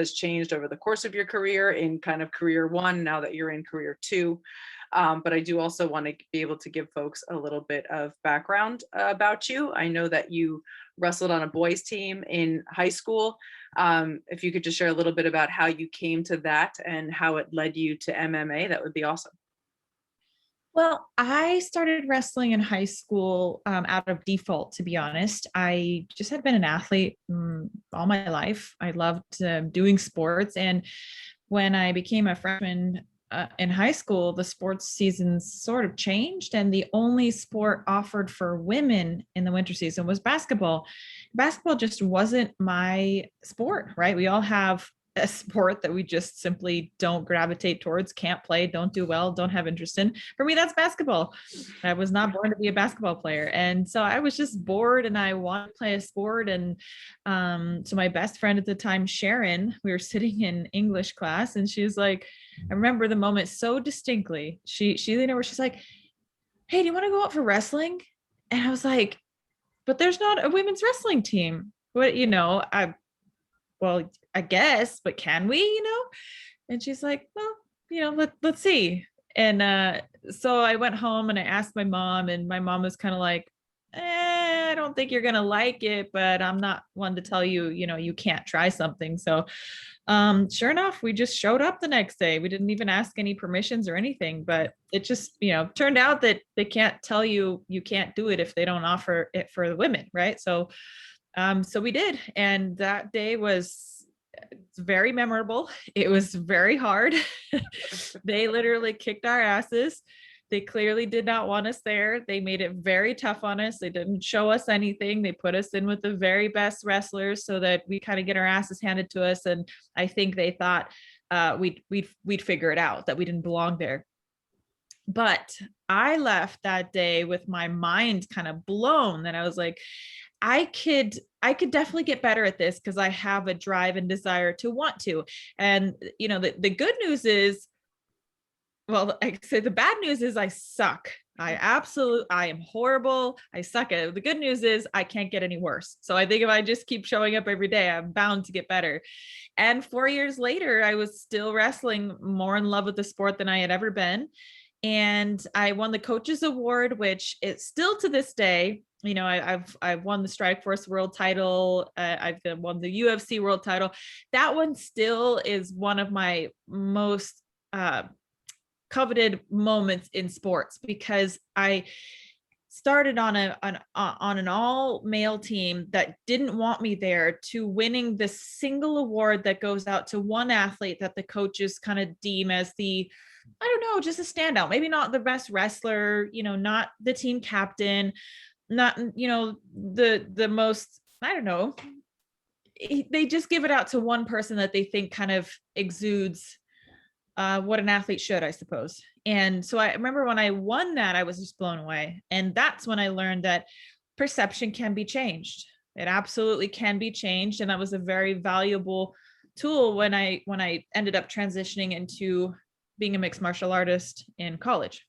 has changed over the course of your career in kind of career one, now that you're in career two. But I do also want to be able to give folks a little bit of background about you. I know that you wrestled on a boys team in high school. If you could just share a little bit about how you came to that and how it led you to MMA, that would be awesome. Well, I started wrestling in high school out of default, to be honest. I just had been an athlete all my life. I loved doing sports. And when I became a freshman in high school, the sports seasons sort of changed. And the only sport offered for women in the winter season was basketball. Basketball just wasn't my sport, right? We all have a sport that we just simply don't gravitate towards, can't play, don't do well, don't have interest in. For me, that's basketball. I was not born to be a basketball player. And so I was just bored and I wanted to play a sport. And so my best friend at the time, Sharon, we were sitting in English class and she was like, I remember the moment so distinctly. She leaned over, she's like, hey, do you want to go out for wrestling? And I was like, but there's not a women's wrestling team. What, well, I guess, but can we, And she's like, well, let's see. And so I went home and I asked my mom, and my mom was kind of like, I don't think you're going to like it, but I'm not one to tell you, you can't try something. So sure enough, we just showed up the next day. We didn't even ask any permissions or anything, but it just, turned out that they can't tell you can't do it if they don't offer it for the women. Right. So we did. And that day was very memorable. It was very hard. They literally kicked our asses. They clearly did not want us there. They made it very tough on us. They didn't show us anything. They put us in with the very best wrestlers so that we kind of get our asses handed to us. And I think they thought we'd figure it out, that we didn't belong there. But I left that day with my mind kind of blown, that I was like, I could definitely get better at this because I have a drive and desire to want to. And, the good news is, well, I say the bad news is I suck. I am horrible. I suck at it. The good news is I can't get any worse. So I think if I just keep showing up every day, I'm bound to get better. And 4 years later, I was still wrestling, more in love with the sport than I had ever been. And I won the coaches award, which is still to this day, I've won the Strikeforce world title. I've won the UFC world title. That one still is one of my most coveted moments in sports, because I started on an all male team that didn't want me there, to winning the single award that goes out to one athlete that the coaches kind of deem as the, I don't know, just a standout, maybe not the best wrestler, not the team captain, not, the most, I don't know. They just give it out to one person that they think kind of exudes what an athlete should, I suppose. And so I remember when I won that, I was just blown away. And that's when I learned that perception can be changed. It absolutely can be changed. And that was a very valuable tool when I ended up transitioning into being a mixed martial artist in college.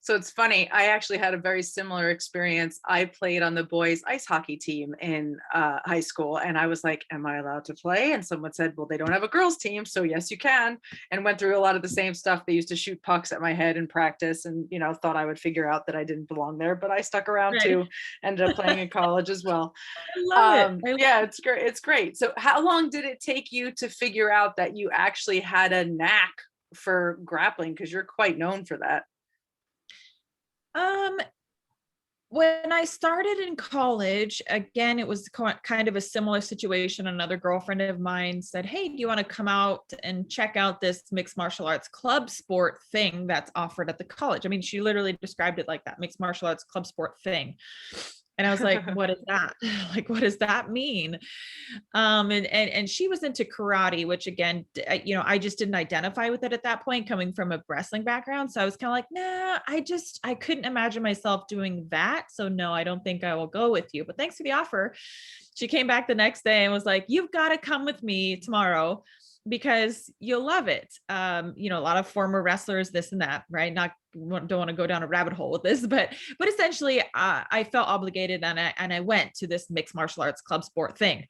So it's funny, I actually had a very similar experience. I played on the boys ice hockey team in high school, and I was like, am I allowed to play? And someone said, well, they don't have a girls team, so yes, you can. And went through a lot of the same stuff. They used to shoot pucks at my head in practice, and thought I would figure out that I didn't belong there, but I stuck around right. Too. Ended up playing in college as well. I love it. Yeah, it's great. It's great. So how long did it take you to figure out that you actually had a knack for grappling? Because you're quite known for that. When I started in college, again, it was kind of a similar situation. Another girlfriend of mine said, hey, do you want to come out and check out this mixed martial arts club sport thing that's offered at the college? I mean, she literally described it like that, mixed martial arts club sport thing. And I was like, what is that? Like, what does that mean? And she was into karate, which again, I just didn't identify with it at that point, coming from a wrestling background. So I was kind of like, nah, I couldn't imagine myself doing that. So no, I don't think I will go with you, but thanks for the offer. She came back the next day and was like, you've got to come with me tomorrow, because you'll love it. A lot of former wrestlers, this and that, right? Don't want to go down a rabbit hole with this, but essentially I felt obligated, and I went to this mixed martial arts club sport thing.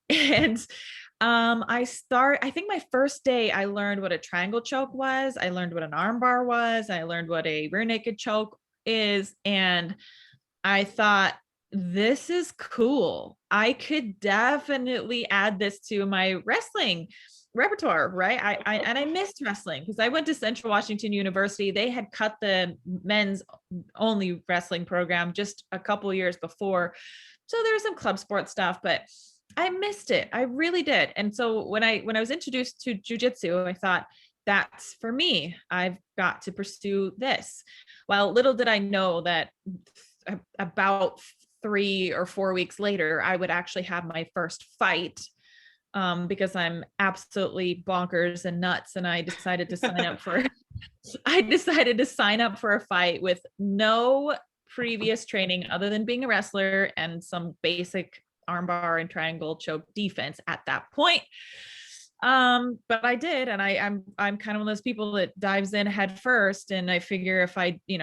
And I think my first day I learned what a triangle choke was. I learned what an arm bar was. I learned what a rear naked choke is. And I thought, this is cool. I could definitely add this to my wrestling repertoire, right? I missed wrestling because I went to Central Washington University. They had cut the men's only wrestling program just a couple years before. So there was some club sport stuff, but I missed it. I really did. And so when I was introduced to jujitsu, I thought, that's for me. I've got to pursue this. Well, little did I know that about 3 or 4 weeks later, I would actually have my first fight, because I'm absolutely bonkers and nuts. And I decided to sign up for, a fight with no previous training other than being a wrestler and some basic armbar and triangle choke defense at that point. But I did, and I'm kind of one of those people that dives in head first. And I figure if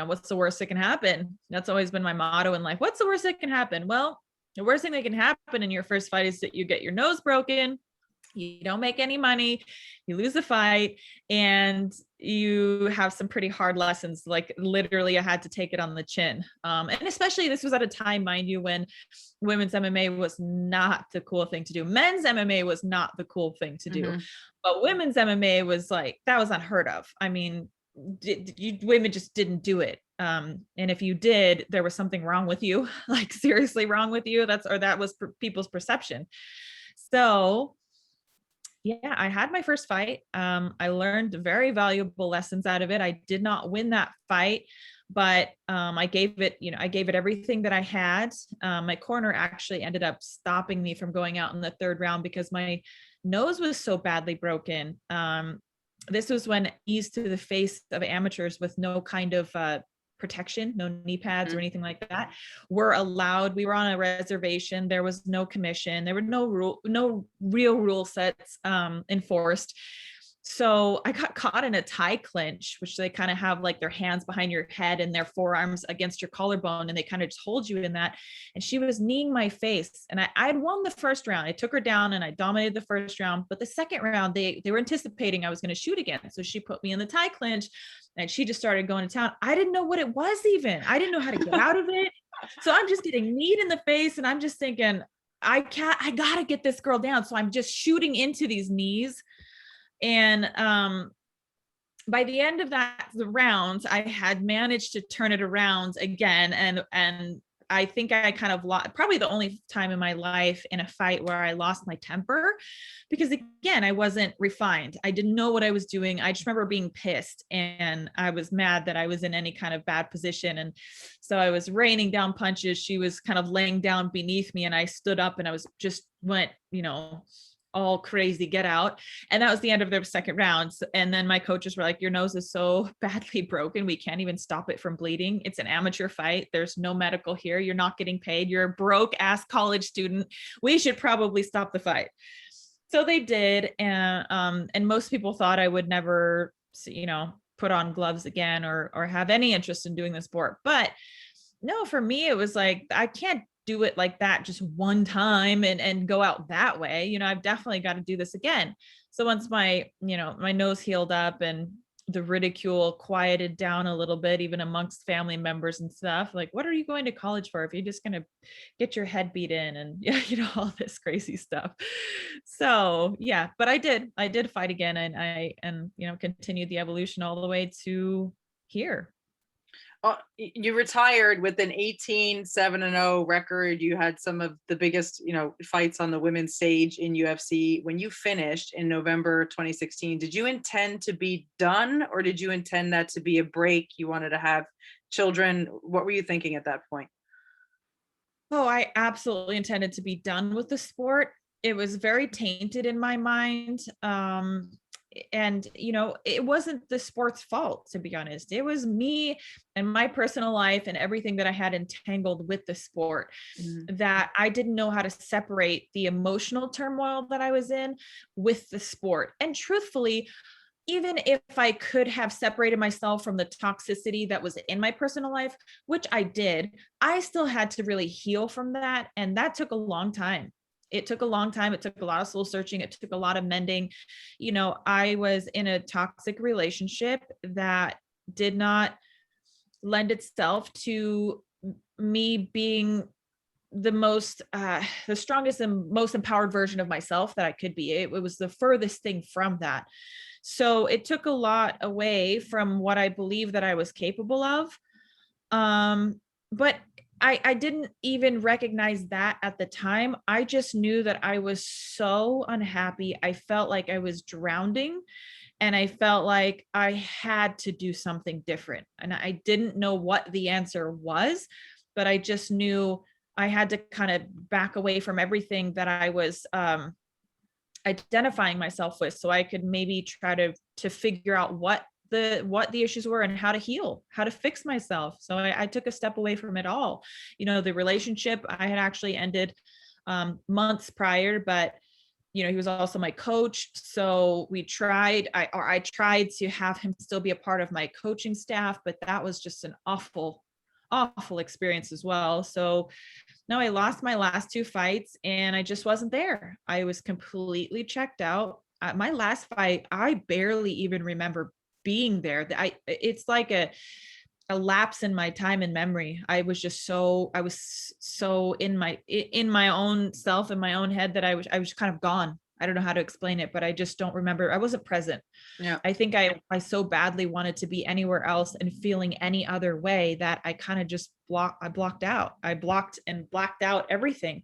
what's the worst that can happen? That's always been my motto in life. What's the worst that can happen? Well, the worst thing that can happen in your first fight is that you get your nose broken. You don't make any money, you lose the fight, and you have some pretty hard lessons. Like literally I had to take it on the chin. And especially this was at a time, mind you, when women's MMA was not the cool thing to do. Men's MMA was not the cool thing to do, but women's MMA was like, that was unheard of. I mean, women just didn't do it. And if you did, there was something wrong with you, like seriously wrong with you. That was people's perception. So yeah, I had my first fight. I learned very valuable lessons out of it. I did not win that fight, but I gave it everything that I had. My corner actually ended up stopping me from going out in the third round because my nose was so badly broken. This was when eased to the face of amateurs with no kind of protection, no knee pads or anything like that, were allowed. We were on a reservation. There was no commission. There were no real rule sets enforced. So I got caught in a tie clinch, which they kind of have like their hands behind your head and their forearms against your collarbone. And they kind of just hold you in that. And she was kneeing my face. And I had won the first round. I took her down and I dominated the first round. But the second round, they were anticipating I was going to shoot again. So she put me in the tie clinch and she just started going to town. I didn't know what it was even. I didn't know how to get out of it. So I'm just getting kneed in the face. And I'm just thinking, I got to get this girl down. So I'm just shooting into these knees. And by the end of the rounds, I had managed to turn it around again. And I think I kind of lost, probably the only time in my life in a fight where I lost my temper, because again, I wasn't refined. I didn't know what I was doing. I just remember being pissed and I was mad that I was in any kind of bad position. And so I was raining down punches. She was kind of laying down beneath me and I stood up and I was just went, all crazy, get out. And that was the end of the second round. And then my coaches were like, your nose is so badly broken, we can't even stop it from bleeding. It's an amateur fight. There's no medical here. You're not getting paid. You're a broke ass college student. We should probably stop the fight. So they did. And most people thought I would never, put on gloves again or have any interest in doing the sport. But no, for me, it was like, I can't do it like that just one time and go out that way. I've definitely got to do this again. So once my nose healed up and the ridicule quieted down a little bit, even amongst family members and stuff, like, what are you going to college for if you're just going to get your head beat in and all this crazy stuff. So yeah, but I did fight again and continued the evolution all the way to here. You retired with an 18-7-0 record. You had some of the biggest, fights on the women's stage in UFC. When you finished in November 2016, did you intend to be done or did you intend that to be a break? You wanted to have children? What were you thinking at that point? Oh, I absolutely intended to be done with the sport. It was very tainted in my mind. And it wasn't the sport's fault, to be honest. It was me and my personal life and everything that I had entangled with the sport, that I didn't know how to separate the emotional turmoil that I was in with the sport. And truthfully, even if I could have separated myself from the toxicity that was in my personal life, which I did, I still had to really heal from that. And that took a long time. it took a long time. It took a lot of soul searching. It took a lot of mending. I was in a toxic relationship that did not lend itself to me being the strongest and most empowered version of myself that I could be. It was the furthest thing from that. So it took a lot away from what I believe that I was capable of. But I didn't even recognize that at the time. I just knew that I was so unhappy. I felt like I was drowning, and I felt like I had to do something different. And I didn't know what the answer was, but I just knew I had to kind of back away from everything that I was identifying myself with, so I could maybe try to figure out what the issues were and how to heal, how to fix myself. So I took a step away from it all. The relationship I had actually ended months prior, but he was also my coach. So I tried to have him still be a part of my coaching staff, but that was just an awful experience as well. So no, I lost my last 2 fights and I just wasn't there. I was completely checked out. My last fight, I barely even remember being there. It's like a lapse in my time and memory. I was so in my own self, in my own head, that I was kind of gone. I don't know how to explain it, but I just don't remember. I wasn't present. Yeah. I think I so badly wanted to be anywhere else and feeling any other way that I kind of just blocked out. I blocked and blacked out everything.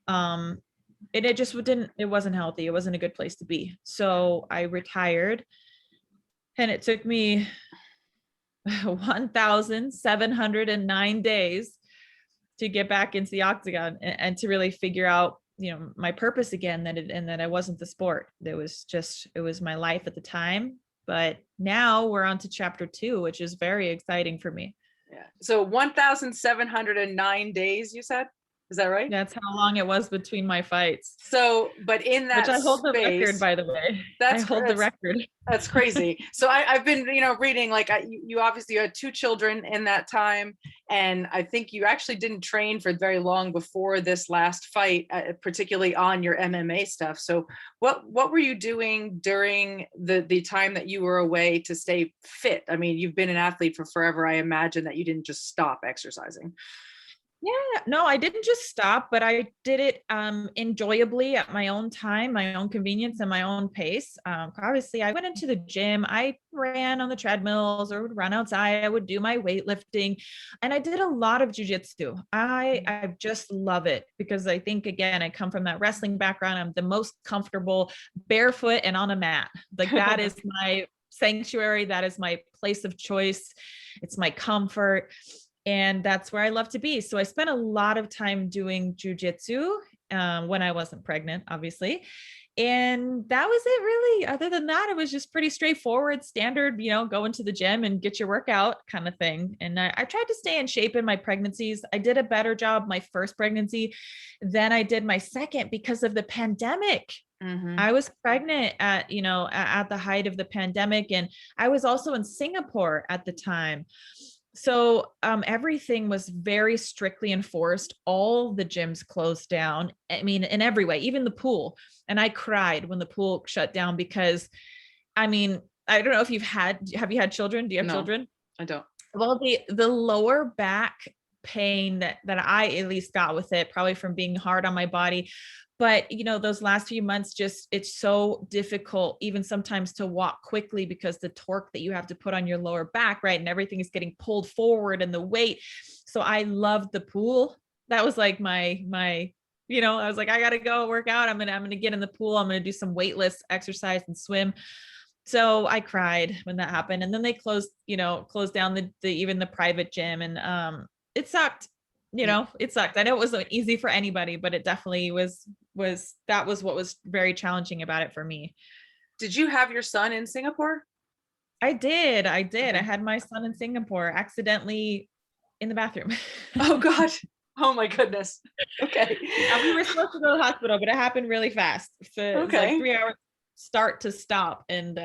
It just it wasn't healthy. It wasn't a good place to be. So I retired, and it took me 1,709 days to get back into the octagon and to really figure out, my purpose again, and that I wasn't the sport. It was my life at the time. But now we're on to chapter 2, which is very exciting for me. Yeah. So 1,709 days, you said? Is that right? That's how long it was between my fights. So, but in that which I hold space, the record, by the way. I hold the record. That's crazy. So I've been, reading, like you obviously had 2 children in that time. And I think you actually didn't train for very long before this last fight, particularly on your MMA stuff. So what were you doing during the time that you were away to stay fit? I mean, you've been an athlete for forever. I imagine that you didn't just stop exercising. Yeah, no, I didn't just stop, but I did it enjoyably at my own time, my own convenience, and my own pace. Obviously, I went into the gym. I ran on the treadmills or would run outside. I would do my weightlifting, and I did a lot of jujitsu. I just love it because I think, again, I come from that wrestling background. I'm the most comfortable barefoot and on a mat. Like that is my sanctuary. That is my place of choice. It's my comfort. And that's where I love to be. So I spent a lot of time doing jujitsu when I wasn't pregnant, obviously. And that was it, really. Other than that, it was just pretty straightforward, standard, go into the gym and get your workout kind of thing. And I tried to stay in shape in my pregnancies. I did a better job my first pregnancy than I did my second because of the pandemic. Mm-hmm. I was pregnant at the height of the pandemic. And I was also in Singapore at the time. So everything was very strictly enforced. All the gyms closed down. I mean, in every way, even the pool. And I cried when the pool shut down because, I mean, I don't know if have you had children? Do you have children? I don't. Well, the lower back pain that I at least got with it, probably from being hard on my body. But, those last few months, it's so difficult, even sometimes, to walk quickly because the torque that you have to put on your lower back, right? And everything is getting pulled forward and the weight. So I loved the pool. That was like my, I was like, I got to go work out. I'm going to get in the pool. I'm going to do some weightless exercise and swim. So I cried when that happened. And then they closed down even the private gym. And it sucked. It sucked. I know it wasn't easy for anybody, but it definitely was what was very challenging about it for me. Did you have your son in Singapore? I did. Okay. I had my son in Singapore accidentally in the bathroom. Oh God. Oh my goodness. Okay. We were supposed to go to the hospital, but it happened really fast. So okay. It was like 3 hours start to stop. And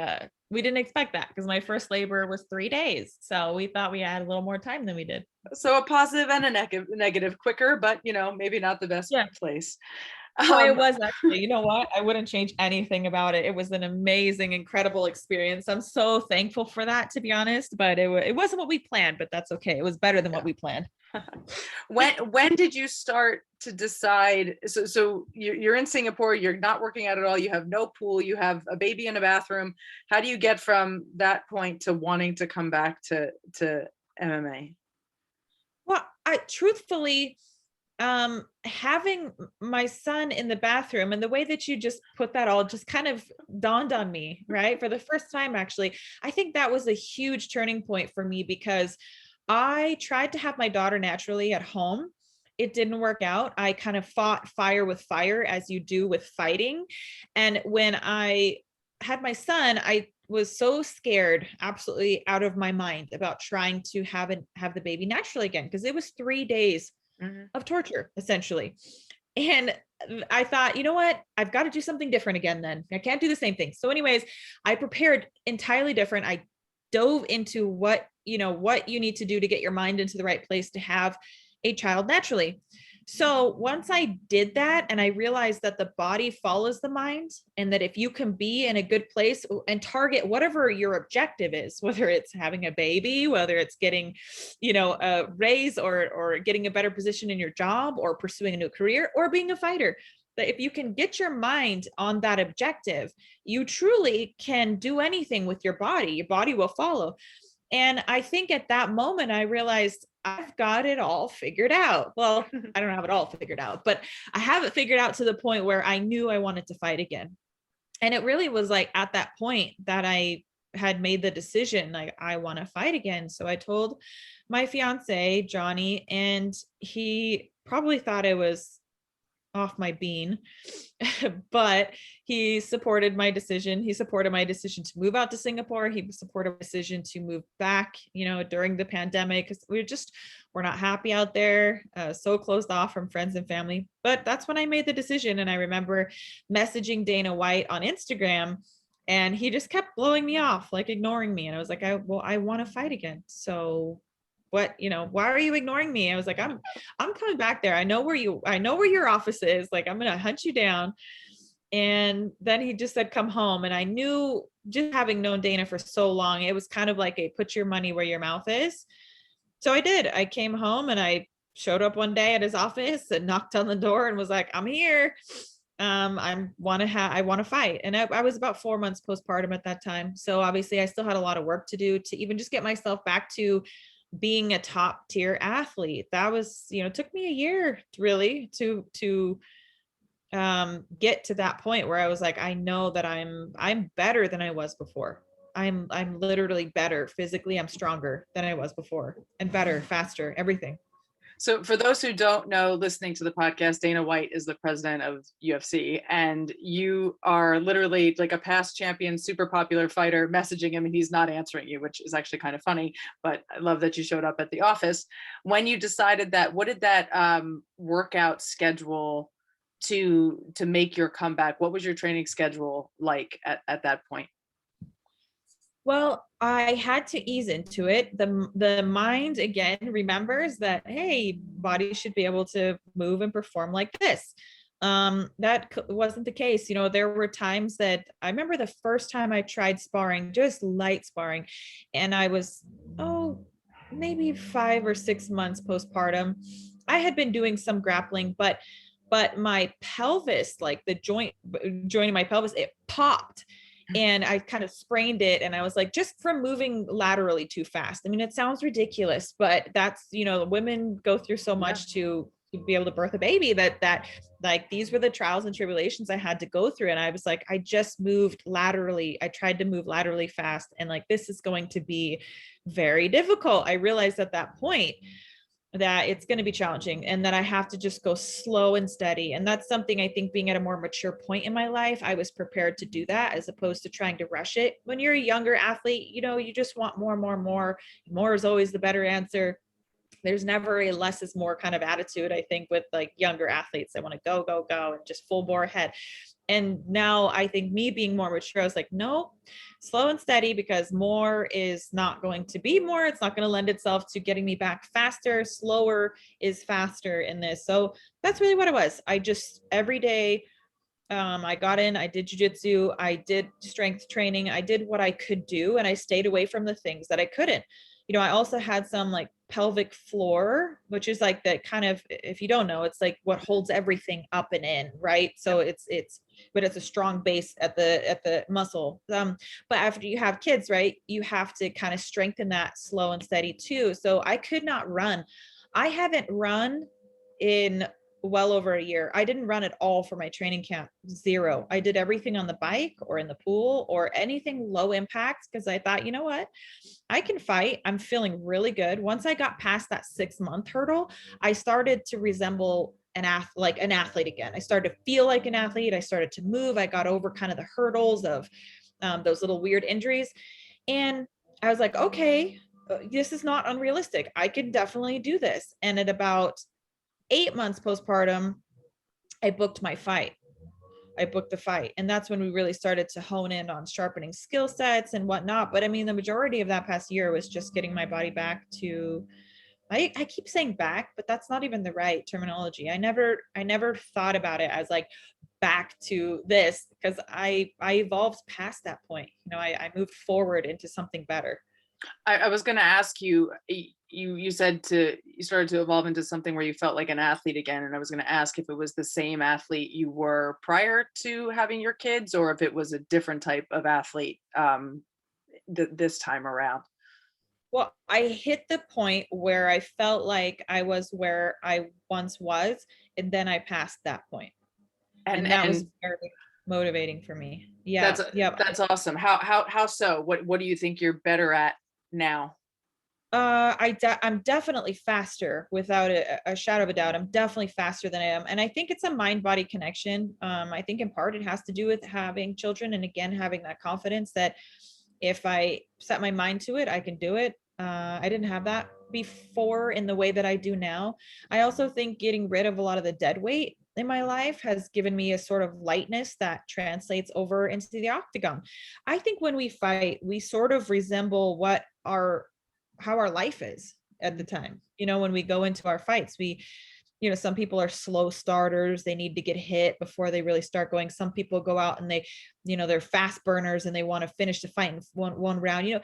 we didn't expect that because my first labor was 3 days. So we thought we had a little more time than we did. So a positive and a negative, quicker, but maybe not the best place. Oh, it was actually, you know what? I wouldn't change anything about it. It was an amazing, incredible experience. I'm so thankful for that, to be honest, but it wasn't what we planned, but that's okay. It was better than what we planned. When did you start to decide? So you're in Singapore, you're not working out at all, you have no pool, you have a baby in a bathroom. How do you get from that point to wanting to come back to MMA? Well, I truthfully, having my son in the bathroom and the way that you just put that all just kind of dawned on me, right? For the first time, actually, I think that was a huge turning point for me because I tried to have my daughter naturally at home. It didn't work out. I kind of fought fire with fire, as you do with fighting. And when I had my son, I was so scared, absolutely out of my mind about trying to have the baby naturally again, because it was 3 days of torture, essentially. And I thought, you know what? I've got to do something different again then. I can't do the same thing. So anyways, I prepared entirely different. I dove into what you need to do to get your mind into the right place to have a child naturally. So once I did that and I realized that the body follows the mind, and that if you can be in a good place and target whatever your objective is, whether it's having a baby, whether it's getting, a raise or getting a better position in your job or pursuing a new career or being a fighter, that if you can get your mind on that objective, you truly can do anything with your body will follow. And I think at that moment, I realized I've got it all figured out. Well, I don't have it all figured out, but I have it figured out to the point where I knew I wanted to fight again. And it really was like at that point that I had made the decision, like, I want to fight again. So I told my fiance, Johnny, and he probably thought I was off my bean, but he supported my decision. He supported my decision to move out to Singapore. He supported my decision to move back, during the pandemic, because we're not happy out there, so closed off from friends and family. But that's when I made the decision. And I remember messaging Dana White on Instagram, and he just kept blowing me off, like ignoring me. And I was like, I want to fight again. So why are you ignoring me? I was like, I'm coming back there. I know where your office is. Like, I'm going to hunt you down. And then he just said, come home. And I knew, just having known Dana for so long, it was kind of like a put your money where your mouth is. So I did. I came home and I showed up one day at his office and knocked on the door and was like, I'm here. I want to fight. And I was about 4 months postpartum at that time. So obviously I still had a lot of work to do to even just get myself back to being a top tier athlete. That was, took me a year really to get to that point where I was like, I know that I'm better than I was before. I'm literally better physically. I'm stronger than I was before, and better, faster, everything. So for those who don't know, listening to the podcast, Dana White is the president of UFC, and you are literally like a past champion, super popular fighter, messaging him and he's not answering you, which is actually kind of funny, but I love that you showed up at the office. When you decided that, what did that workout schedule to make your comeback? What was your training schedule like at that point? Well, I had to ease into it. The mind again remembers that, hey, body should be able to move and perform like this. That wasn't the case. There were times that I remember the first time I tried sparring, just light sparring, and I was, maybe 5 or 6 months postpartum. I had been doing some grappling, but my pelvis, like the joint in my pelvis, it popped. And I kind of sprained it. And I was like, just from moving laterally too fast. I mean, it sounds ridiculous, but that's, women go through so much to be able to birth a baby that like, these were the trials and tribulations I had to go through. And I was like, I just moved laterally. I tried to move laterally fast. And like, this is going to be very difficult. I realized at that point that it's going to be challenging and that I have to just go slow and steady. And that's something I think, being at a more mature point in my life, I was prepared to do that, as opposed to trying to rush it. When you're a younger athlete, you just want more. More is always the better answer. There's never a less is more kind of attitude, I think, with like younger athletes. They want to go and just full bore ahead. And now I think me being more mature, I was like, no, slow and steady, because more is not going to be more. It's not going to lend itself to getting me back faster. Slower is faster in this. So that's really what it was. I just every day, I got in, I did jujitsu, I did strength training, I did what I could do, and I stayed away from the things that I couldn't. I also had some like pelvic floor, which is like that kind of, if you don't know, it's like what holds everything up and in, right? So but it's a strong base at the muscle. But after you have kids, right, you have to kind of strengthen that slow and steady too. So I could not run. I haven't run in well over a year. I didn't run at all for my training camp. Zero. I did everything on the bike or in the pool or anything low impact, because I thought, you know what? I can fight. I'm feeling really good. Once I got past that 6-month hurdle, I started to resemble an athlete again. I started to feel like an athlete. I started to move. I got over kind of the hurdles of those little weird injuries. And I was like, okay, this is not unrealistic. I can definitely do this. And at about 8 months postpartum, I booked my fight. I booked the fight. And that's when we really started to hone in on sharpening skill sets and whatnot. But I mean, the majority of that past year was just getting my body back to, I keep saying back, but that's not even the right terminology. I never thought about it as like back to this, because I evolved past that point. I moved forward into something better. I was going to ask you, you said you started to evolve into something where you felt like an athlete again. And I was going to ask if it was the same athlete you were prior to having your kids, or if it was a different type of athlete this time around. Well, I hit the point where I felt like I was where I once was, and then I passed that point. And that was very motivating for me. Yeah. That's awesome. How so? What do you think you're better at now? I'm definitely faster, without a shadow of a doubt. I'm definitely faster than I am. And I think it's a mind-body connection. I think in part it has to do with having children, and again, having that confidence that if I set my mind to it, I can do it. I didn't have that before in the way that I do now. I also think getting rid of a lot of the dead weight in my life has given me a sort of lightness that translates over into the octagon. I think when we fight, we sort of resemble how our life is at the time. When we go into our fights, some people are slow starters. They need to get hit before they really start going. Some people go out and they're fast burners and they want to finish the fight in one round,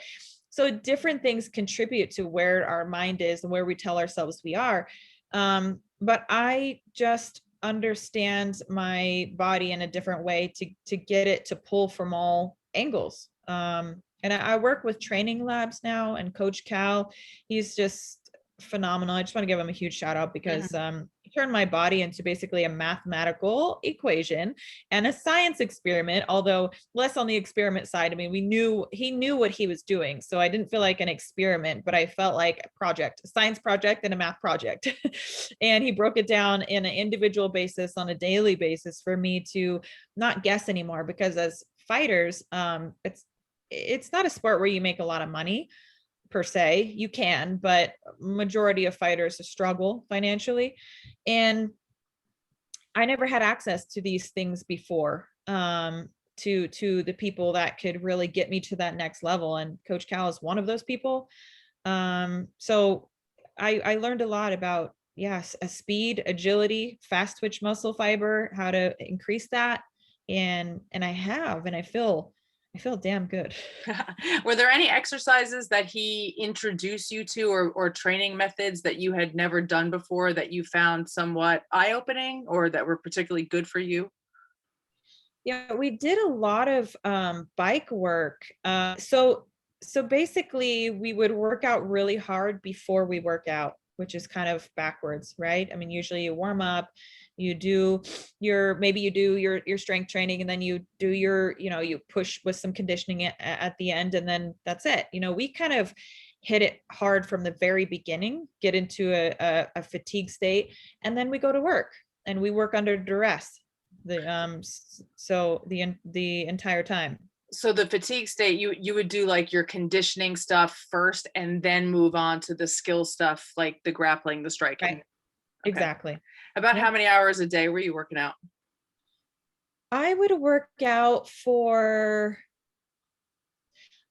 so different things contribute to where our mind is and where we tell ourselves we are. But I just understand my body in a different way to get it to pull from all angles. And I work with training labs now, and Coach Cal, he's just phenomenal. I just want to give him a huge shout out, because he turned my body into basically a mathematical equation and a science experiment, although less on the experiment side. I mean, he knew what he was doing. So I didn't feel like an experiment, but I felt like a science project and a math project. And he broke it down in an individual basis on a daily basis for me to not guess anymore, because as fighters, it's not a sport where you make a lot of money per se. You can, but majority of fighters struggle financially. And I never had access to these things before, to the people that could really get me to that next level. And Coach Cal is one of those people. So I learned a lot about, yes, a speed, agility, fast twitch muscle fiber, how to increase that. And I feel damn good. Were there any exercises that he introduced you to, or training methods that you had never done before that you found somewhat eye-opening or that were particularly good for you? Yeah, we did a lot of bike work. So basically we would work out really hard before we work out, which is kind of backwards, right? I mean, usually you warm up, you do your strength training, and then you do you push with some conditioning at the end, and then that's it. We kind of hit it hard from the very beginning, get into a fatigue state, and then we go to work and we work under duress the entire time. So the fatigue state, you would do like your conditioning stuff first and then move on to the skill stuff, like the grappling, the striking. Right. Okay. Exactly. About how many hours a day were you working out? I would work out for,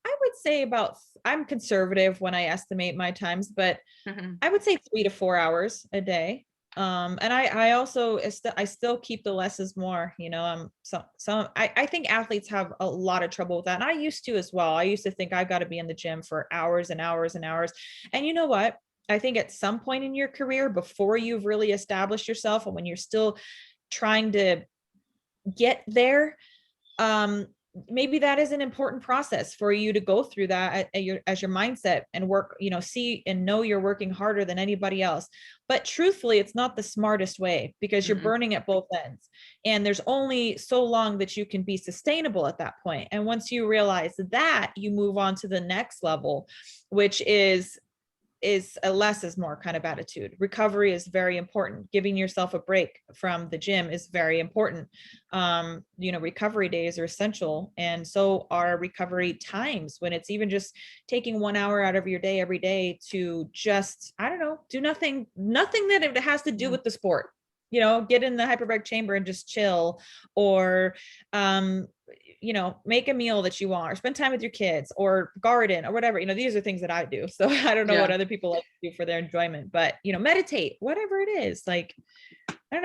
I would say about, I'm conservative when I estimate my times, but Mhm. I would say 3 to 4 hours a day. And I also, I still keep the less is more, I think athletes have a lot of trouble with that. And I used to as well. I used to think I got to be in the gym for hours and hours and hours. And you know what? I think at some point in your career, before you've really established yourself and when you're still trying to get there, um maybe that is an important process for you to go through that as your mindset and work, see and know you're working harder than anybody else. But truthfully, it's not the smartest way because you're Mm-mm. burning at both ends, and there's only so long that you can be sustainable at that point. And once you realize that, you move on to the next level, which is a less is more kind of attitude. Recovery is very important. Giving yourself a break from the gym is very important. Recovery days are essential. And so are recovery times, when it's even just taking 1 hour out of your day every day to just, I don't know, do nothing that it has to do with the sport. Get in the hyperbaric chamber and just chill, or make a meal that you want, or spend time with your kids, or garden, or whatever. These are things that I do. So I don't know what Yeah. other people like to do for their enjoyment, but meditate, whatever it is. Like, I don't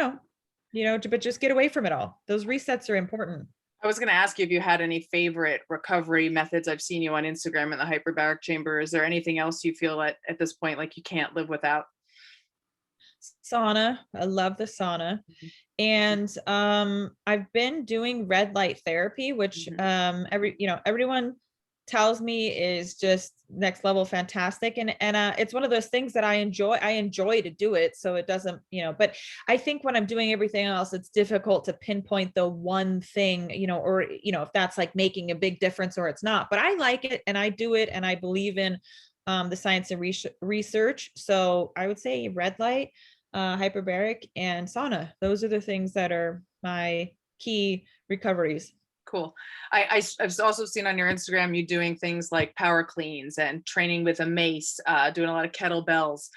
know, but just get away from it all. Those resets are important. I was going to ask you if you had any favorite recovery methods. I've seen you on Instagram in the hyperbaric chamber. Is there anything else you feel at this point like you can't live without? Sauna. I love the sauna. And I've been doing red light therapy, which Mhm. everyone tells me is just next level fantastic. And it's one of those things that I enjoy to do it. So it doesn't, but I think when I'm doing everything else, it's difficult to pinpoint the one thing, or if that's like making a big difference or it's not. But I like it and I do it, and I believe in the science and research. So I would say red light, hyperbaric, and sauna. Those are the things that are my key recoveries. Cool. I've also seen on your Instagram you doing things like power cleans and training with a mace, doing a lot of kettlebells.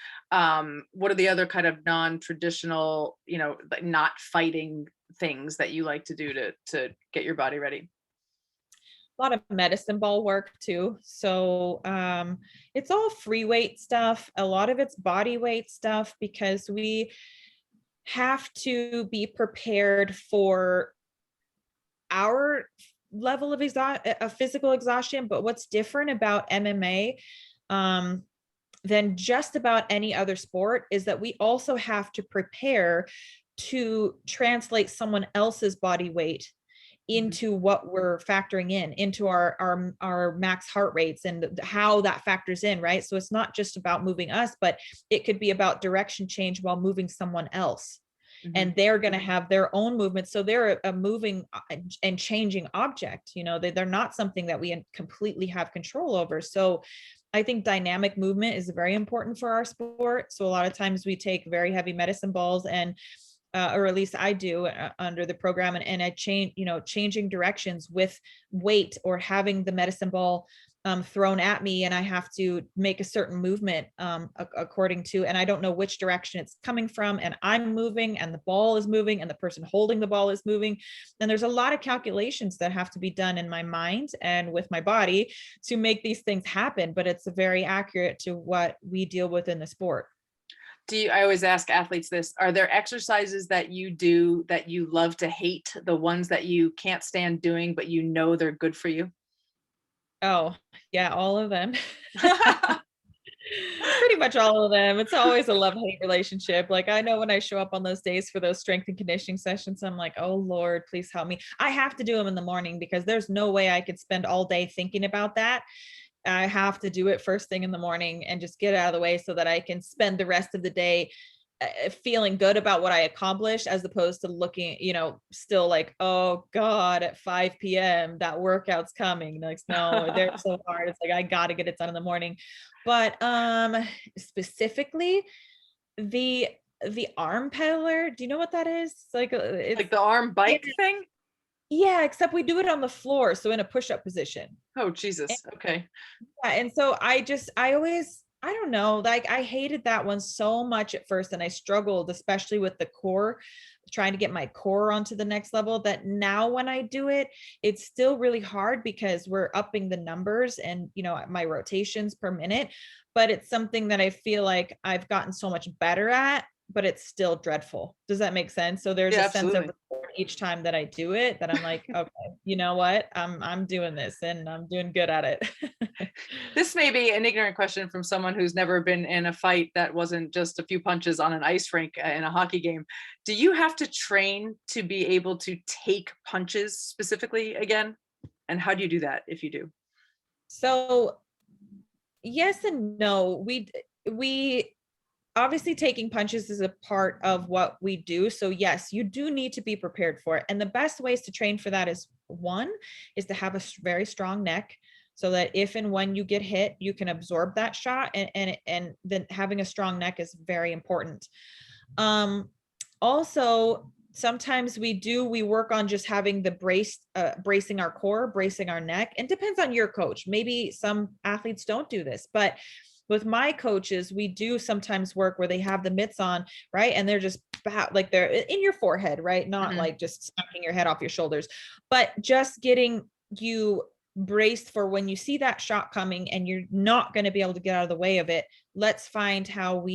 What are the other kind of non-traditional, like not fighting things that you like to do to get your body ready? A lot of medicine ball work too. So it's all free weight stuff. A lot of it's body weight stuff, because we have to be prepared for our level of physical exhaustion. But what's different about MMA than just about any other sport is that we also have to prepare to translate someone else's body weight Mhm. into what we're factoring into our max heart rates, and how that factors in, right? So it's not just about moving us, but it could be about direction change while moving someone else, Mhm. and they're going to have their own movement. So they're a moving and changing object. They're not something that we completely have control over. So I think dynamic movement is very important for our sport. So a lot of times we take very heavy medicine balls, and or at least I do, under the program, and I changing directions with weight, or having the medicine ball thrown at me, and I have to make a certain movement according to, and I don't know which direction it's coming from, and I'm moving, and the ball is moving, and the person holding the ball is moving. And there's a lot of calculations that have to be done in my mind and with my body to make these things happen, but it's very accurate to what we deal with in the sport. I always ask athletes this, are there exercises that you do that you love to hate, the ones that you can't stand doing, but they're good for you? Oh, yeah, all of them. Pretty much all of them. It's always a love-hate relationship. Like, I know when I show up on those days for those strength and conditioning sessions, I'm like, oh Lord, please help me. I have to do them in the morning, because there's no way I could spend all day thinking about that. I have to do it first thing in the morning and just get it out of the way, so that I can spend the rest of the day feeling good about what I accomplished, as opposed to looking, still like, oh God, at 5 p.m. that workout's coming. Like, no, they're so hard. It's like, I got to get it done in the morning. But specifically the arm peddler, do you know what that is? It's like it's, Like the arm yeah, bike thing? yeah, except we do it on the floor, so in a push-up position. Oh, Jesus. Okay. Yeah, and so I always I don't know, like I hated that one so much at first, and I struggled, especially with the core, trying to get my core onto the next level, that now when I do it, it's still really hard because we're upping the numbers and, my rotations per minute, but it's something that I feel like I've gotten so much better at, but it's still dreadful. Does that make sense? So there's Yeah, a sense of absolutely. reward each time that I do it, that I'm like, okay, you know what? I'm doing this and I'm doing good at it. This may be an ignorant question from someone who's never been in a fight that wasn't just a few punches on an ice rink in a hockey game. Do you have to train to be able to take punches specifically again? And how do you do that if you do? So yes and no. We obviously, taking punches is a part of what we do. So yes, you do need to be prepared for it. And the best ways to train for that is, one is to have a very strong neck, so that if and when you get hit, you can absorb that shot. And then having a strong neck is very important. Also, sometimes we work on just having the bracing our core, bracing our neck, and depends on your coach. Maybe some athletes don't do this, but with my coaches, we do sometimes work where they have the mitts on, right? And they're just like they're in your forehead, right? Not like just smacking your head off your shoulders, but just getting you braced for when you see that shot coming and you're not going to be able to get out of the way of it. Let's find how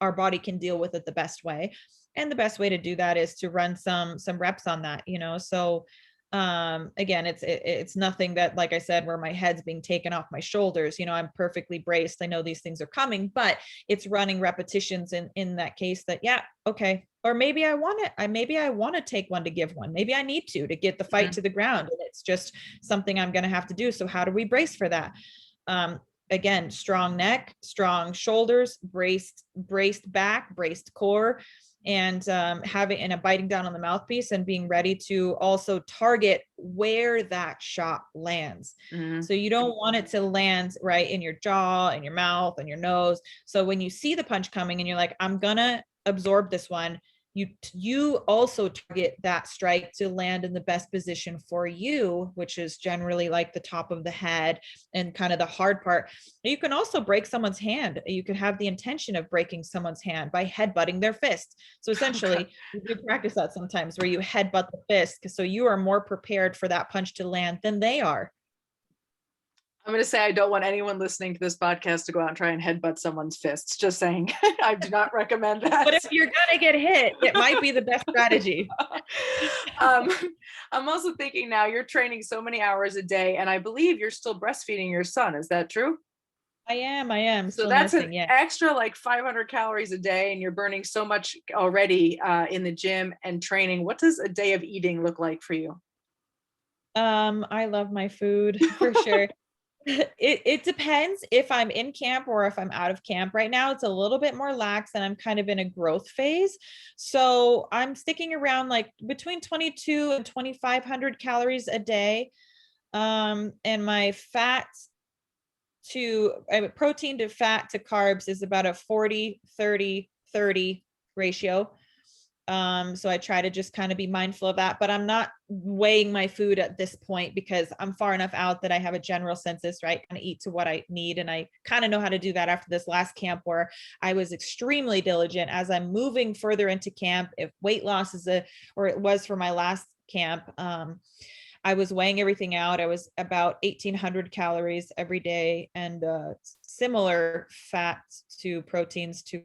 our body can deal with it the best way. And the best way to do that is to run some reps on that, So again, it's nothing that, like I said, where my head's being taken off my shoulders, I'm perfectly braced. I know these things are coming, but it's running repetitions in that case that, yeah, okay. Or maybe I want to take one to give one. Maybe I need to get the fight to the ground, and it's just something I'm going to have to do. So how do we brace for that? Again, strong neck, strong shoulders, braced back, braced core, and biting down on the mouthpiece and being ready to also target where that shot lands. So you don't want it to land right in your jaw and your mouth and your nose. So when you see the punch coming and you're like, I'm gonna absorb this one, you also target that strike to land in the best position for you, which is generally like the top of the head and kind of the hard part. You can also break someone's hand. You could have the intention of breaking someone's hand by headbutting their fist. So essentially, you do practice that sometimes, where you headbutt the fist, so you are more prepared for that punch to land than they are. I'm going to say I don't want anyone listening to this podcast to go out and try and headbutt someone's fists. Just saying, I do not recommend that. But if you're going to get hit, it might be the best strategy. I'm also thinking now, you're training so many hours a day, and I believe you're still breastfeeding your son. Is that true? I am. So that's an extra like 500 calories a day, and you're burning so much already in the gym and training. What does a day of eating look like for you? I love my food for sure. It depends if I'm in camp or if I'm out of camp. Right now, it's a little bit more lax and I'm kind of in a growth phase. So I'm sticking around like between 22 and 2,500 calories a day. And my protein to fat to carbs is about a 40, 30, 30 ratio. So I try to just kind of be mindful of that, but I'm not weighing my food at this point because I'm far enough out that I have a general census, right? Kind of eat to what I need. And I kind of know how to do that after this last camp, where I was extremely diligent as I'm moving further into camp. If weight loss it was for my last camp, I was weighing everything out. I was about 1,800 calories every day, and similar fats to proteins to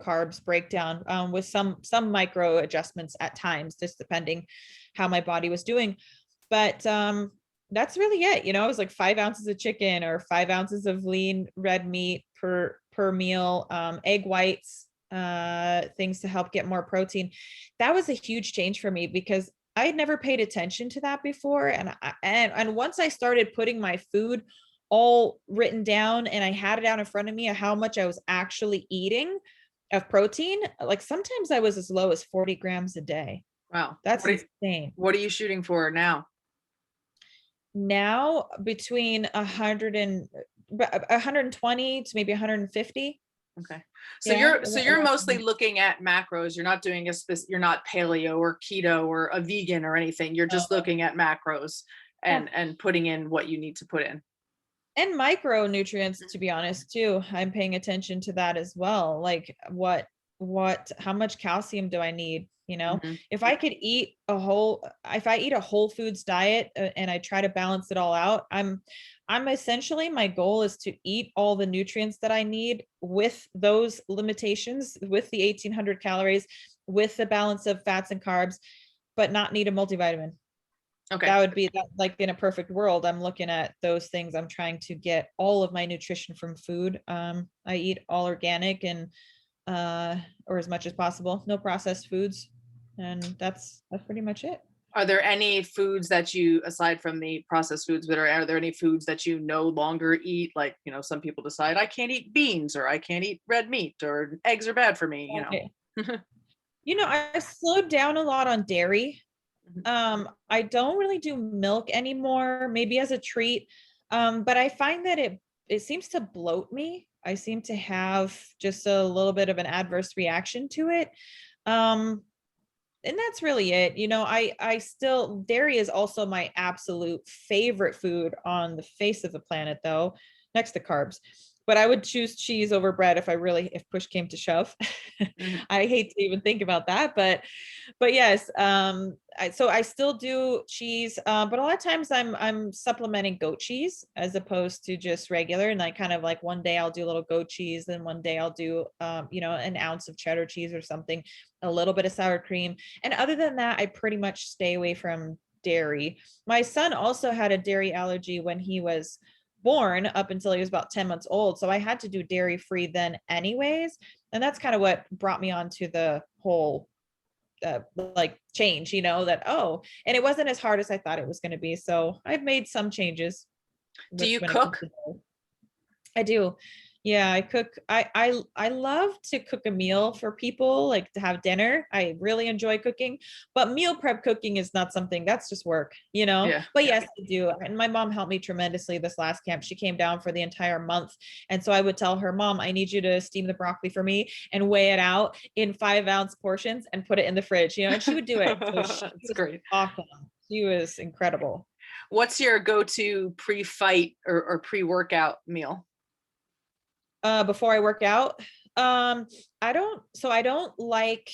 carbs breakdown, with some micro adjustments at times, just depending how my body was doing. But that's really it. It was like 5 ounces of chicken or 5 ounces of lean red meat per meal, egg whites, things to help get more protein. That was a huge change for me because I had never paid attention to that before. And once I started putting my food all written down and I had it out in front of me of how much I was actually eating of protein, like sometimes I was as low as 40 grams a day. Wow. That's insane. What are you shooting for now? Now between 120 to maybe 150. Okay. So you're mostly looking at macros. You're not doing you're not paleo or keto or a vegan or anything. You're just looking at macros and putting in what you need to put in. And micronutrients, to be honest, too. I'm paying attention to that as well. Like how much calcium do I need? You know, Mhm. if I could eat if I eat a whole foods diet and I try to balance it all out, I'm essentially, my goal is to eat all the nutrients that I need with those limitations, with the 1800 calories, with the balance of fats and carbs, but not need a multivitamin. Okay. That would be that, like in a perfect world, I'm looking at those things. I'm trying to get all of my nutrition from food. I eat all organic and or as much as possible, no processed foods. And that's pretty much it. Are there any foods that you, aside from the processed foods, are there any foods that you no longer eat? Like, some people decide I can't eat beans, or I can't eat red meat, or eggs are bad for me. Okay. I slowed down a lot on dairy. Mhm. I don't really do milk anymore, maybe as a treat. But I find that it seems to bloat me. I seem to have just a little bit of an adverse reaction to it. Um, and that's really it. I still, dairy is also my absolute favorite food on the face of the planet, though, next to carbs. But I would choose cheese over bread if push came to shove. Mhm. I hate to even think about that, but yes, so I still do cheese, but a lot of times I'm supplementing goat cheese as opposed to just regular. And I kind of like, one day I'll do a little goat cheese, and one day I'll do an ounce of cheddar cheese or something, a little bit of sour cream. And other than that, I pretty much stay away from dairy. My son also had a dairy allergy when he was born, up until he was about 10 months old. So I had to do dairy free then anyways. And that's kind of what brought me onto the whole like change, and it wasn't as hard as I thought it was going to be. So I've made some changes Do you when it comes cook? to dairy. I do. Yeah, I cook. I love to cook a meal for people, like to have dinner. I really enjoy cooking, but meal prep cooking is not something, that's just work. Yeah. But yes, I do. And my mom helped me tremendously this last camp. She came down for the entire month. And so I would tell her, Mom, I need you to steam the broccoli for me and weigh it out in 5-ounce portions and put it in the fridge, and she would do it. So she That's was great. awesome. She was incredible. What's your go-to pre-fight or pre-workout meal? Before I work out. I don't like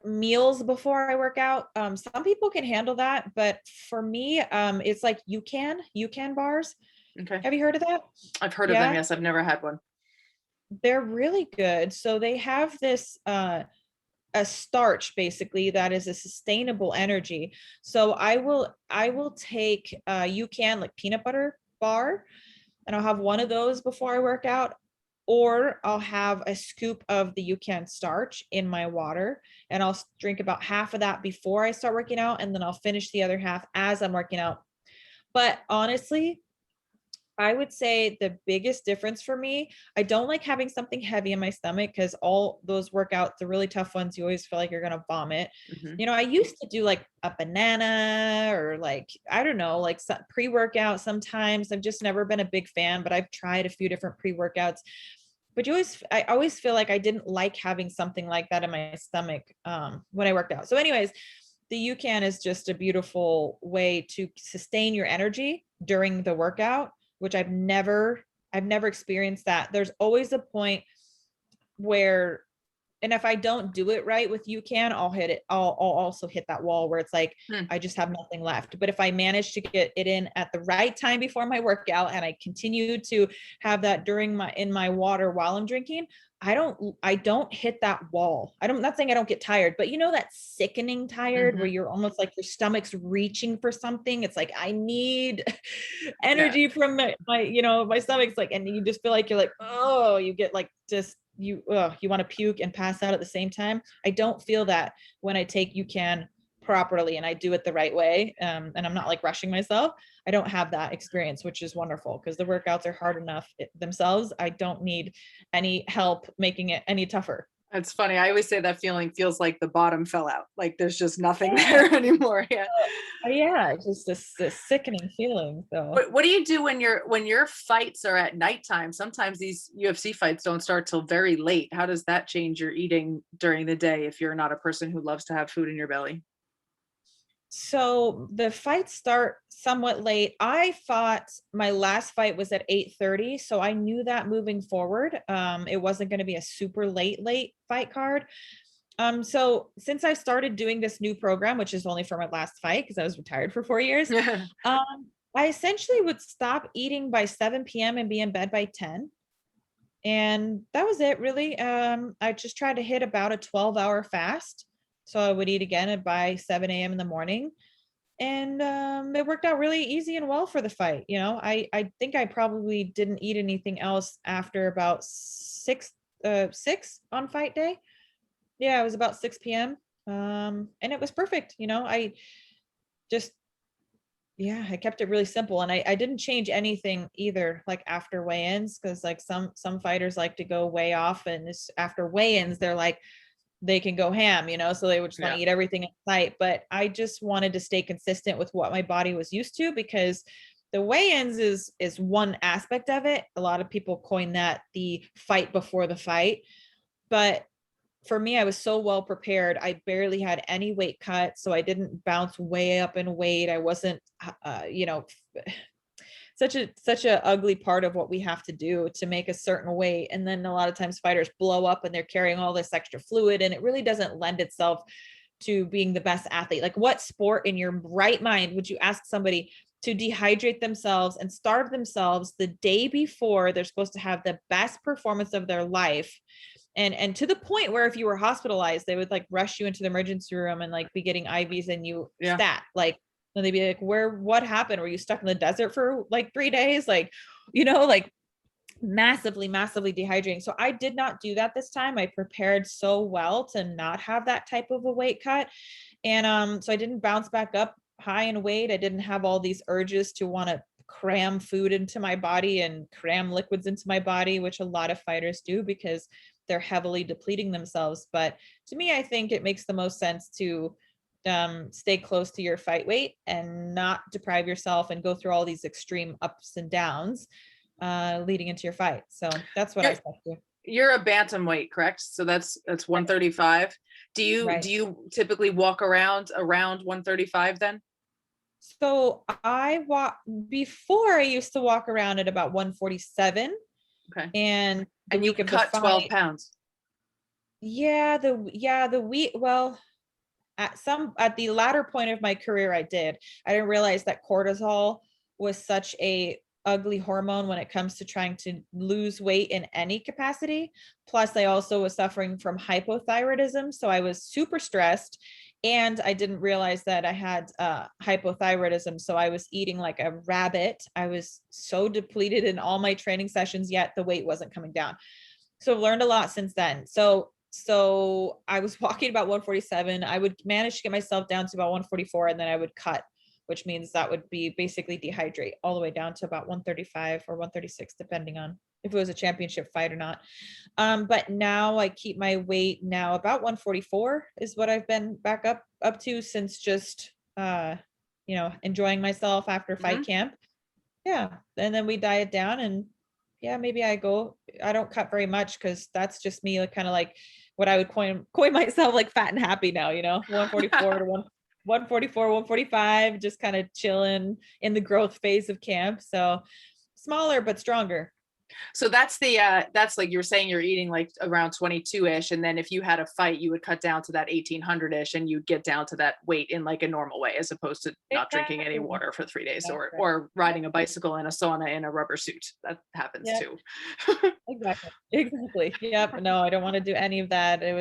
meals before I work out. Some people can handle that, but for me, it's like you can bars. Okay. Have you heard of that? I've heard of them. Yeah, Yes, I've never had one. they're really good. So they have this a starch basically that is a sustainable energy. So I will take like peanut butter bar, and I'll have one of those before I work out, or I'll have a scoop of the UCAN starch in my water, and I'll drink about half of that before I start working out, and then I'll finish the other half as I'm working out. But honestly, I would say the biggest difference for me, I don't like having something heavy in my stomach, because all those workouts, the really tough ones, you always feel like you're going to vomit. Mhm. I used to do like a banana, or like, I don't know, like pre-workout sometimes. I've just never been a big fan, but I've tried a few different pre-workouts. But I always feel like I didn't like having something like that in my stomach when I worked out. So anyways, the UCAN is just a beautiful way to sustain your energy during the workout, which I've never experienced that. There's always a point where, and if I don't do it right with UCAN, I'll hit it. I'll also hit that wall where it's like, Hmm. I just have nothing left. But if I manage to get it in at the right time before my workout, and I continue to have that in my water while I'm drinking, I don't hit that wall. I'm not saying I don't get tired, but that sickening tired where Mhm. you're almost like your stomach's reaching for something. It's like, I need Yeah. energy from my stomach's like, and you just feel like you're like, oh, you get like just you want to puke and pass out at the same time. I don't feel that when I take UCAN properly and I do it the right way, and I'm not like rushing myself. I don't have that experience, which is wonderful, because the workouts are hard enough themselves. I don't need any help making it any tougher. It's funny. I always say that feeling feels like the bottom fell out. Like there's just nothing there anymore. Yeah. Yeah, it's just this sickening feeling. So What do you do when your fights are at nighttime? Sometimes these UFC fights don't start till very late. How does that change your eating during the day if you're not a person who loves to have food in your belly? So the fights start somewhat late. I thought my last fight was at 8:30, so I knew that moving forward, it wasn't going to be a super late fight card. So since I started doing this new program, which is only for my last fight because I was retired for 4 years, I essentially would stop eating by 7 p.m. and be in bed by 10. And that was it really. I just tried to hit about a 12-hour fast. So I would eat again at by 7 a.m. in the morning. And it worked out really easy and well for the fight. You know, I think I probably didn't eat anything else after about six on fight day. Yeah, it was about 6 p.m. And it was perfect. You know, I just, yeah, I kept it really simple, and I didn't change anything either, like after weigh-ins, because like some fighters like to go way off, and this after weigh-ins, they're like, they can go ham, you know, so they would just want to eat everything in sight. But I just wanted to stay consistent with what my body was used to, because the weigh-ins is one aspect of it. A lot of people coin that the fight before the fight, but for me, I was so well prepared. I barely had any weight cut, so I didn't bounce way up in weight. I wasn't, you know, such a ugly part of what we have to do to make a certain weight. And then a lot of times fighters blow up and they're carrying all this extra fluid, and it really doesn't lend itself to being the best athlete. Like, what sport in your right mind would you ask somebody to dehydrate themselves and starve themselves the day before they're supposed to have the best performance of their life? And to the point where if you were hospitalized, they would like rush you into the emergency room and like be getting IVs and you stat. Like, and they'd be like, what happened? Were you stuck in the desert for like 3 days? Like, you know, like massively dehydrating. So I did not do that this time. I prepared so well to not have that type of a weight cut. And so I didn't bounce back up high in weight. I didn't have all these urges to want to cram food into my body and cram liquids into my body, which a lot of fighters do because they're heavily depleting themselves. But to me, I think it makes the most sense to stay close to your fight weight and not deprive yourself and go through all these extreme ups and downs leading into your fight. So that's what I stuck to. You're a bantamweight, correct? So that's 135. Do you typically walk around 135 then? So before I used to walk around at about 147. Okay. And you could cut 12 pounds. Yeah, the week, well, at the latter point of my career, I didn't realize that cortisol was such a ugly hormone when it comes to trying to lose weight in any capacity. Plus, I also was suffering from hypothyroidism. So I was super stressed, and I didn't realize that I had hypothyroidism. So I was eating like a rabbit. I was so depleted in all my training sessions, yet the weight wasn't coming down. So I've learned a lot since then. So I was walking about 147. I would manage to get myself down to about 144, and then I would cut, which means that would be basically dehydrate all the way down to about 135 or 136, depending on if it was a championship fight or not. But now I keep my weight now about 144 is what I've been back up to since just, enjoying myself after fight camp. Yeah. And then we diet down, and yeah, maybe I don't cut very much because that's just me, like, kind of like what I would coin myself like fat and happy now, 144 to 144, 145, just kind of chilling in the growth phase of camp. So smaller, but stronger. So that's that's like you were saying, you're eating like around 22-ish. And then if you had a fight, you would cut down to that 1800-ish and you'd get down to that weight in like a normal way, as opposed to not drinking any water for 3 days or riding a bicycle in a sauna in a rubber suit. That happens too. Exactly. Yep. No, I don't want to do any of that. It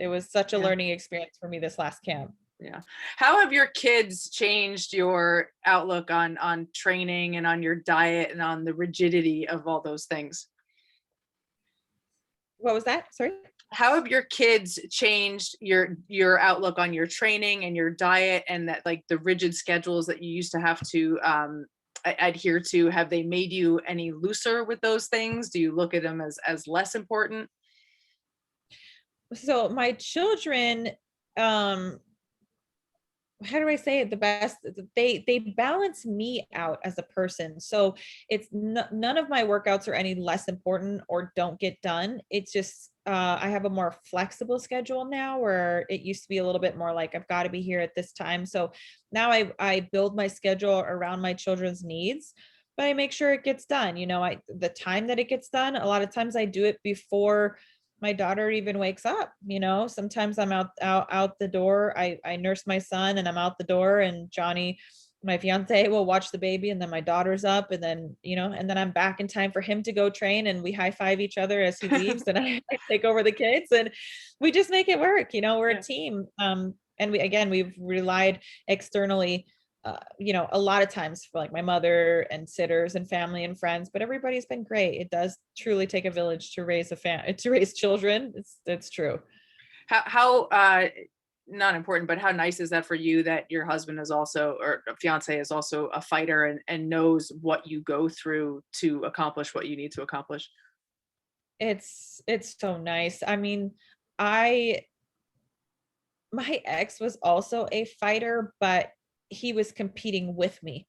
was such a learning experience for me this last camp. Yeah. How have your kids changed your outlook on training and on your diet and on the rigidity of all those things? What was that? Sorry. How have your kids changed your outlook on your training and your diet, and that like the rigid schedules that you used to have to adhere to? Have they made you any looser with those things? Do you look at them as less important? So my children, how do I say it the best? They balance me out as a person. So it's none of my workouts are any less important or don't get done. It's just I have a more flexible schedule now, where it used to be a little bit more like I've got to be here at this time. So now I build my schedule around my children's needs, but I make sure it gets done. The time that it gets done, a lot of times I do it before my daughter even wakes up. Sometimes I'm out the door. I nurse my son and I'm out the door, and Johnny, my fiance, will watch the baby, and then my daughter's up, and then I'm back in time for him to go train, and we high five each other as he leaves, and I take over the kids, and we just make it work. We're a team. And we've relied externally, a lot of times for like my mother and sitters and family and friends, but everybody's been great. It does truly take a village to raise to raise children. It's true. How not important, but how nice is that for you that your husband is also, or fiance is also, a fighter and knows what you go through to accomplish what you need to accomplish? It's so nice. I mean, my ex was also a fighter, but he was competing with me.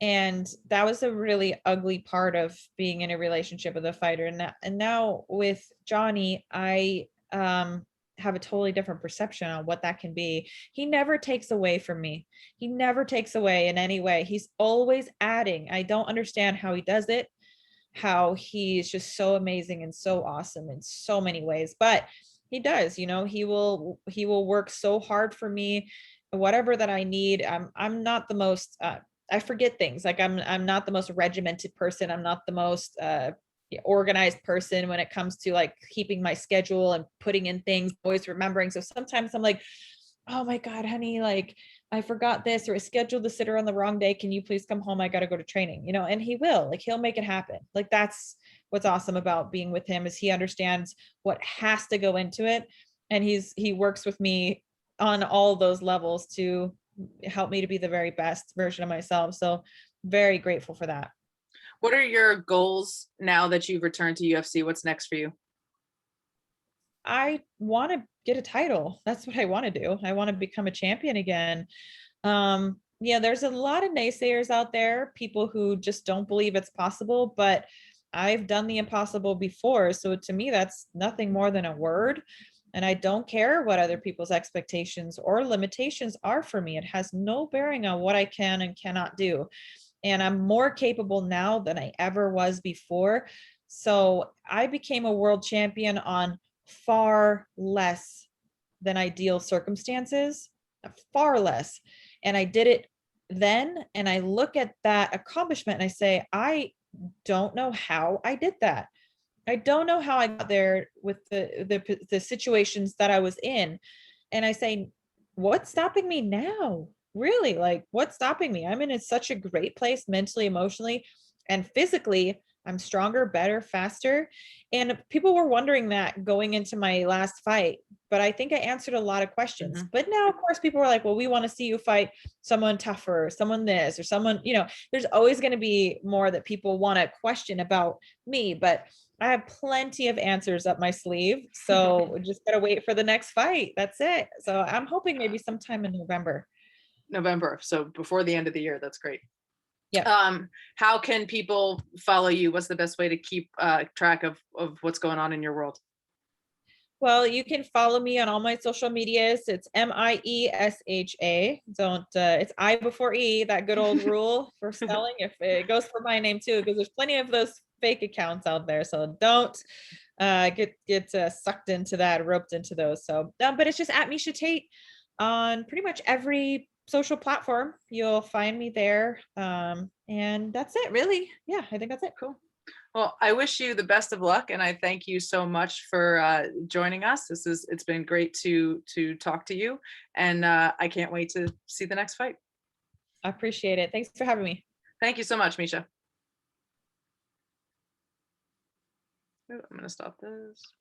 And that was a really ugly part of being in a relationship with a fighter. And now with Johnny, I have a totally different perception on what that can be. He never takes away from me. He never takes away in any way. He's always adding. I don't understand how he does it, how he's just so amazing and so awesome in so many ways. But he does, he will work so hard for me, whatever that I need. I'm not the most I forget things. Like I'm not the most regimented person. I'm not the most organized person when it comes to like keeping my schedule and putting in things, always remembering. So sometimes I'm like, oh my God, honey, like I forgot this, or I scheduled the sitter on the wrong day. Can you please come home? I got to go to training, and he will, like, he'll make it happen. Like, that's what's awesome about being with him, is he understands what has to go into it. And he works with me on all those levels to help me to be the very best version of myself. So very grateful for that. What are your goals now that you've returned to UFC? What's next for you? I want to get a title. That's what I want to do. I want to become a champion again. Yeah, there's a lot of naysayers out there, people who just don't believe it's possible, but I've done the impossible before. So to me, that's nothing more than a word. And I don't care what other people's expectations or limitations are for me. It has no bearing on what I can and cannot do. And I'm more capable now than I ever was before. So I became a world champion on far less than ideal circumstances, far less. And I did it then. And I look at that accomplishment and I say, I don't know how I did that. I don't know how I got there with the situations that I was in. And I say, what's stopping me now? Really, like, what's stopping me? I'm in such a great place mentally, emotionally, and physically. I'm stronger, better, faster. And people were wondering that going into my last fight, but I think I answered a lot of questions. Mm-hmm. But now, of course, people were like, well, we want to see you fight someone tougher, someone this, or someone, there's always going to be more that people want to question about me, but I have plenty of answers up my sleeve. So just got to wait for the next fight. That's it. So I'm hoping maybe sometime in November. So before the end of the year. That's great. Yeah. How can people follow you? What's the best way to keep track of what's going on in your world? Well, you can follow me on all my social medias. It's Miesha. Don't, it's I before E, that good old rule for spelling. If it goes for my name too, because there's plenty of those fake accounts out there. So don't get sucked into that, roped into those. So, but it's just at Miesha Tate on pretty much every social platform. You'll find me there. And that's it, really. Yeah, I think that's it. Cool. Well, I wish you the best of luck, and I thank you so much for joining us. It's been great to talk to you, and I can't wait to see the next fight. I appreciate it. Thanks for having me. Thank you so much, Miesha. I'm going to stop this.